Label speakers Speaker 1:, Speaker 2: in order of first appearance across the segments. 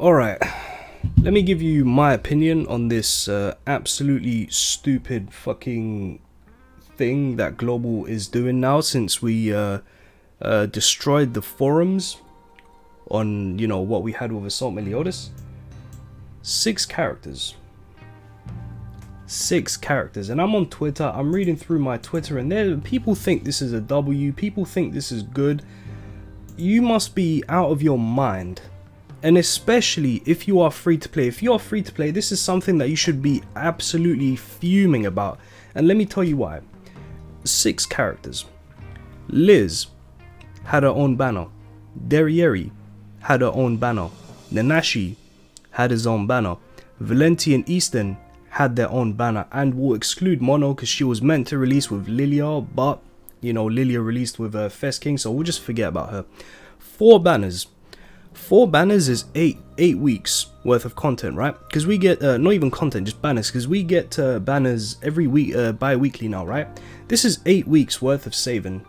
Speaker 1: Alright, let me give you my opinion on this absolutely stupid fucking thing that Global is doing now since we destroyed the forums on, you know, what we had with Assault Meliodas. 6 characters. 6 characters. And I'm on Twitter, I'm reading through my Twitter, and there people think this is a W, people think this is good. You must be out of your mind. And especially if you are free to play. If you are free to play, this is something that you should be absolutely fuming about. And let me tell you why. 6 characters. Liz had her own banner. Derriere had her own banner. Nanashi had his own banner. Valenti and Easton had their own banner. And we'll exclude Mono because she was meant to release with Lilia. But, you know, Lilia released with Fest King. So we'll just forget about her. 4 banners. 4 banners is 8 weeks worth of content, right? Because we get not even content, just banners, because we get banners every week, bi-weekly now, right? This is 8 weeks worth of saving.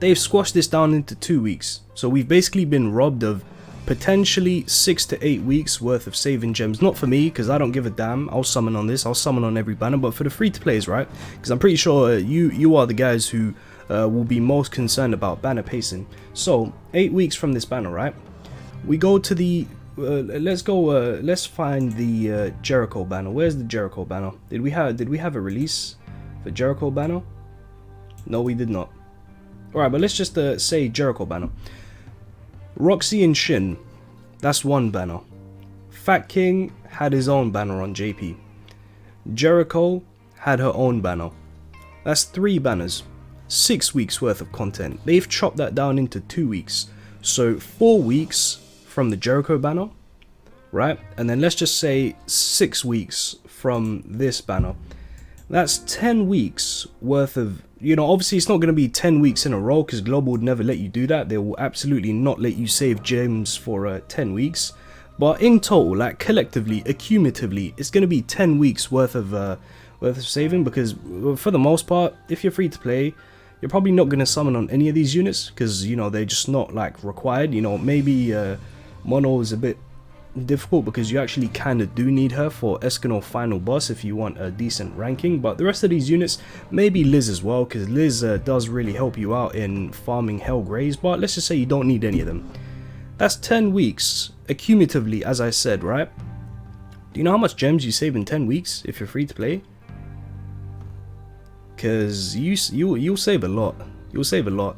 Speaker 1: They've squashed this down into 2 weeks, so we've basically been robbed of potentially 6 to 8 weeks worth of saving gems. Not for me, because I don't give a damn. I'll summon on this, I'll summon on every banner, but for the free to players, right? Because I'm pretty sure you are the guys who will be most concerned about banner pacing. So 8 weeks from this banner, right? We go to the let's find the Jericho banner. Where's the Jericho banner? Did we have a release for Jericho banner? No, we did not. All right, but let's just say Jericho banner. Roxy and Shin, that's one banner. Fat King had his own banner on JP. Jericho had her own banner. That's 3 banners. 6 weeks worth of content. They've chopped that down into 2 weeks. So 4 weeks from the Jericho banner, right? And then let's just say 6 weeks from this banner. That's 10 weeks worth of, you know, obviously it's not going to be 10 weeks in a row because Global would never let you do that. They will absolutely not let you save gems for 10 weeks. But in total, like collectively, accumulatively, it's going to be 10 weeks worth of saving, because for the most part, if you're free to play, you're probably not going to summon on any of these units because, you know, they're just not like required. You know, maybe Mono is a bit difficult because you actually kind of do need her for Escanor final boss if you want a decent ranking. But the rest of these units, maybe Liz as well, because Liz does really help you out in farming Hellgrays. But let's just say you don't need any of them. That's 10 weeks accumulatively, as I said, right? Do you know how much gems you save in 10 weeks if you're free to play? Because you'll save a lot. You'll save a lot.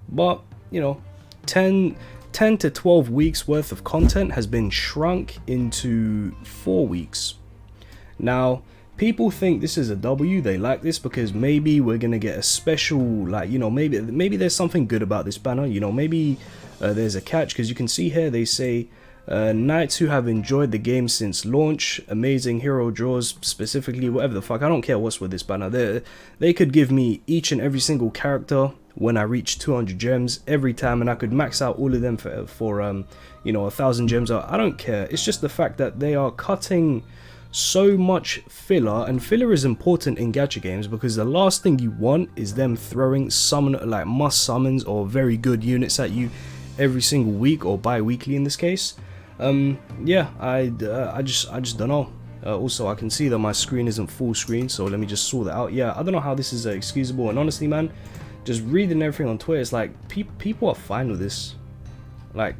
Speaker 1: But, you know, 10 to 12 weeks worth of content has been shrunk into 4 weeks. Now, people think this is a W. They like this because maybe we're going to get a special, like, you know, maybe there's something good about this banner. You know, maybe there's a catch, because you can see here they say knights who have enjoyed the game since launch, amazing hero draws, specifically whatever the fuck, I don't care what's with this banner. They could give me each and every single character when I reach 200 gems every time, and I could max out all of them for you know, 1,000 gems. I don't care. It's just the fact that they are cutting so much filler, and filler is important in gacha games because the last thing you want is them throwing like must summons or very good units at you every single week, or bi-weekly in this case. Yeah, I just don't know. Also, I can see that my screen isn't full screen, so let me just sort that out. Yeah, I don't know how this is excusable, and honestly, man, just reading everything on Twitter, it's like people are fine with this. Like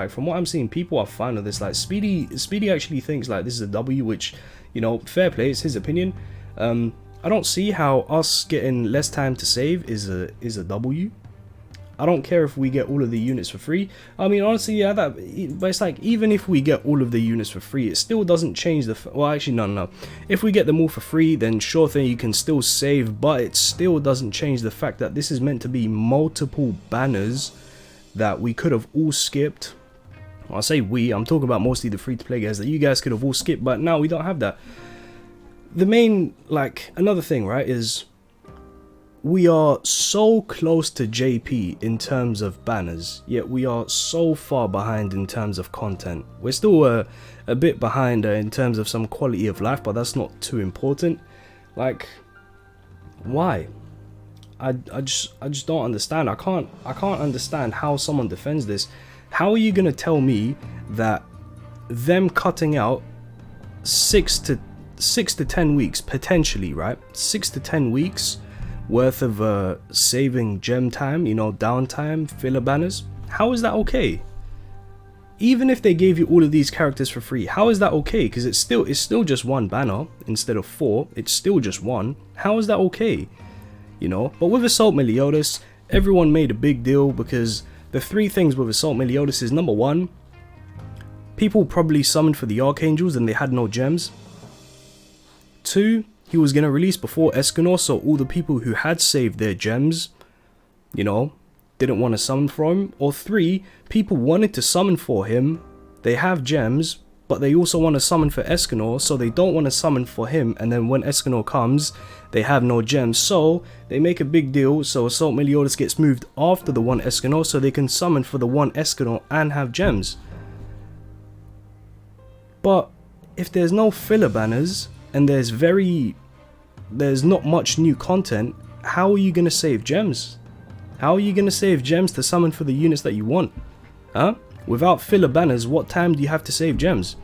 Speaker 1: from what I'm seeing, people are fine with this. Like Speedy actually thinks like this is a W, which, you know, fair play, it's his opinion. I don't see how us getting less time to save is a W. I don't care if we get all of the units for free. I mean, honestly, yeah, but it's like, even if we get all of the units for free, it still doesn't change the... Well, actually, no. If we get them all for free, then sure thing, you can still save, but it still doesn't change the fact that this is meant to be multiple banners that we could have all skipped. Well, I say we, I'm talking about mostly the free-to-play guys, that you guys could have all skipped, but now we don't have that. The main, like, another thing, right, is... we are so close to JP in terms of banners, yet we are so far behind in terms of content. We're still a bit behind in terms of some quality of life, but that's not too important. Like, why? I just don't understand. I can't understand how someone defends this. How are you gonna tell me that them cutting out 6 to 10 weeks potentially, right? 6 to 10 weeks worth of saving gem time, you know, downtime, filler banners. How is that okay? Even if they gave you all of these characters for free, how is that okay? Because it's still just one banner instead of 4. It's still just one. How is that okay? You know. But with Assault Meliodas, everyone made a big deal because the 3 things with Assault Meliodas is, number 1, people probably summoned for the Archangels and they had no gems. 2, he was gonna release before Escanor, so all the people who had saved their gems, you know, didn't want to summon for him. Or 3, people wanted to summon for him, they have gems, but they also want to summon for Escanor, so they don't want to summon for him, and then when Escanor comes, they have no gems, so they make a big deal, so Assault Meliodas gets moved after the one Escanor, so they can summon for the one Escanor and have gems. But if there's no filler banners, and there's not much new content, how are you going to save gems? How are you going to save gems to summon for the units that you want? Huh? Without filler banners, what time do you have to save gems?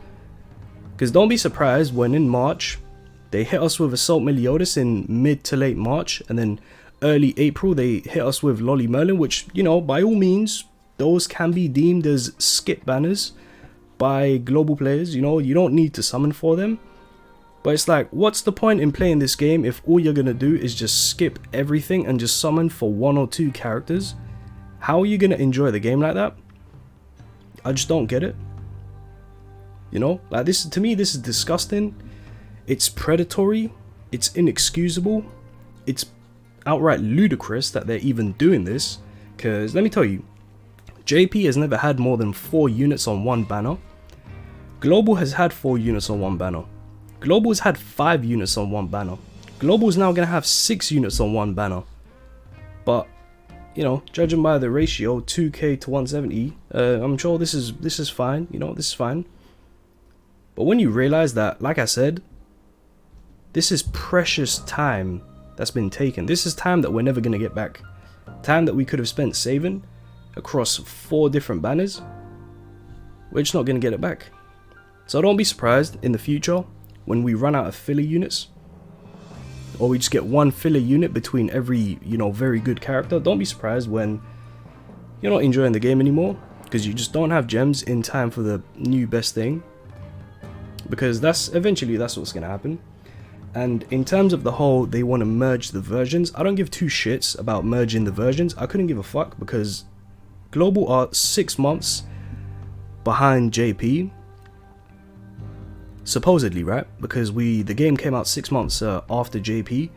Speaker 1: Because don't be surprised when in March, they hit us with Assault Meliodas in mid to late March, and then early April they hit us with Lolly Merlin, which, you know, by all means, those can be deemed as skip banners by global players. You know, you don't need to summon for them. But it's like, what's the point in playing this game if all you're gonna do is just skip everything and just summon for 1 or 2 characters? How are you gonna enjoy the game like that? I just don't get it. You know, like this, to me, this is disgusting. It's predatory. It's inexcusable. It's outright ludicrous that they're even doing this. Because let me tell you, JP has never had more than 4 units on one banner. Global has had 4 units on one banner. Global's had 5 units on one banner. Global's now going to have 6 units on one banner. But, you know, judging by the ratio, 2k to 170, I'm sure this is fine. You know, this is fine. But when you realize that, like I said, this is precious time that's been taken. This is time that we're never going to get back. Time that we could have spent saving across 4 different banners. We're just not going to get it back. So don't be surprised in the future when we run out of filler units, or we just get 1 filler unit between every, you know, very good character. Don't be surprised when you're not enjoying the game anymore because you just don't have gems in time for the new best thing, because that's what's gonna happen. And in terms of the whole, they want to merge the versions, I don't give 2 shits about merging the versions. I couldn't give a fuck because Global are 6 months behind JP. Supposedly, right? Because the game came out 6 months after JP.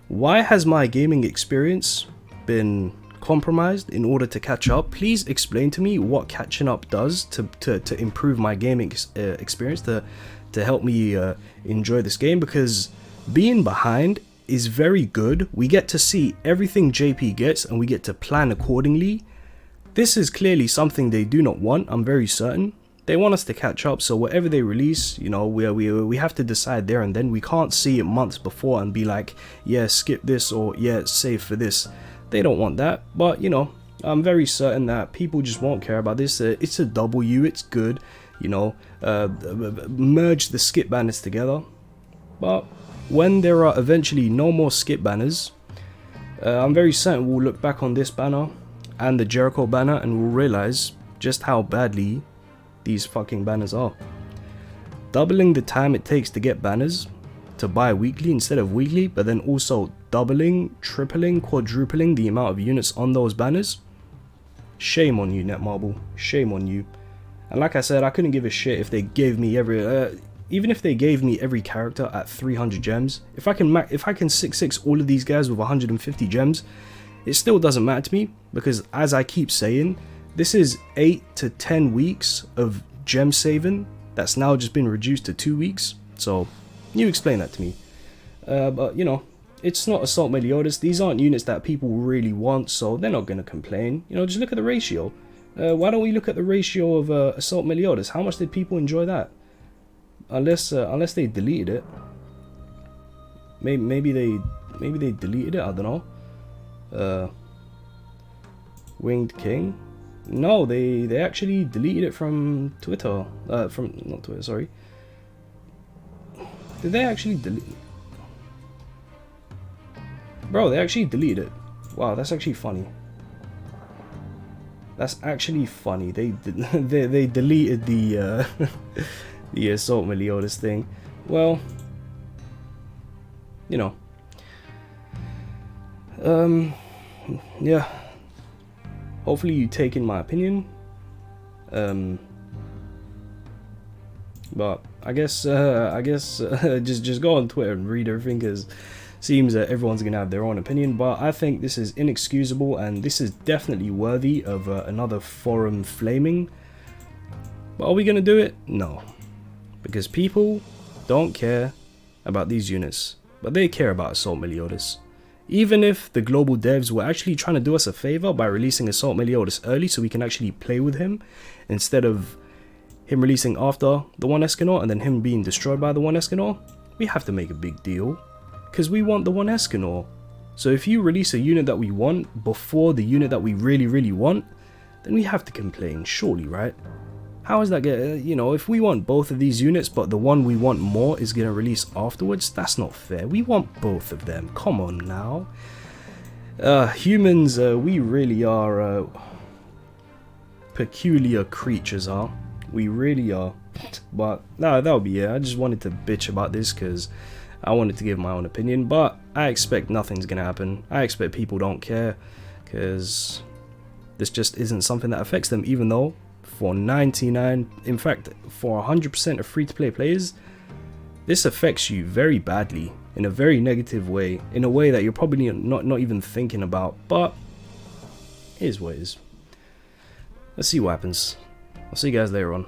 Speaker 1: Why has my gaming experience been compromised in order to catch up? Please explain to me what catching up does to improve my gaming experience, to help me enjoy this game, because being behind is very good. We get to see everything JP gets and we get to plan accordingly. This is clearly something they do not want, I'm very certain. They want us to catch up, so whatever they release, you know, we have to decide there and then. We can't see it months before and be like, yeah, skip this, or yeah, save for this. They don't want that, but you know, I'm very certain that people just won't care about this. It's a W, it's good, you know, merge the skip banners together. But when there are eventually no more skip banners, I'm very certain we'll look back on this banner and the Jericho banner and we'll realize just how badly these fucking banners are. Doubling the time it takes to get banners to buy weekly instead of weekly, but then also doubling, tripling, quadrupling the amount of units on those banners. Shame on you, Netmarble. Shame on you. And like I said, I couldn't give a shit if they gave me even if they gave me every character at 300 gems. If I can 6-6 all of these guys with 150 gems, it still doesn't matter to me, because as I keep saying, this is 8 to 10 weeks of gem saving that's now just been reduced to 2 weeks. So you explain that to me. But you know, it's not Assault Meliodas. These aren't units that people really want, so they're not going to complain. You know, just look at the ratio. Why don't we look at the ratio of Assault Meliodas? How much did people enjoy that? Unless they deleted it. Maybe they deleted it. I don't know. Winged King. No, they actually deleted it from Twitter. From not Twitter, sorry. Did they actually delete? Bro, they actually deleted it. Wow, that's actually funny. That's actually funny. They they deleted the the assault Meliodas thing. Well, you know. Yeah. Hopefully you take in my opinion. But I guess just go on Twitter and read everything, because seems that everyone's gonna have their own opinion. But I think this is inexcusable, and this is definitely worthy of another forum flaming. But are we gonna do it? No, because people don't care about these units, but they care about Assault Meliodas. Even if the global devs were actually trying to do us a favor by releasing Assault Meliodas early so we can actually play with him, instead of him releasing after the 1 Escanor and then him being destroyed by the 1 Escanor, we have to make a big deal, because we want the 1 Escanor. So if you release a unit that we want before the unit that we really want, then we have to complain, surely, right? How is that gonna, you know, if we want both of these units but the one we want more is gonna release afterwards, that's not fair. We want both of them, come on now. Humans, we really are peculiar creatures, huh? We really are. But no, that'll be it. I just wanted to bitch about this because I wanted to give my own opinion, but I expect nothing's gonna happen. I expect people don't care, because this just isn't something that affects them, even though for 99, in fact for 100% of free-to-play players, this affects you very badly, in a very negative way, in a way that you're probably not even thinking about. But it is what it is. Let's see what happens. I'll see you guys later on.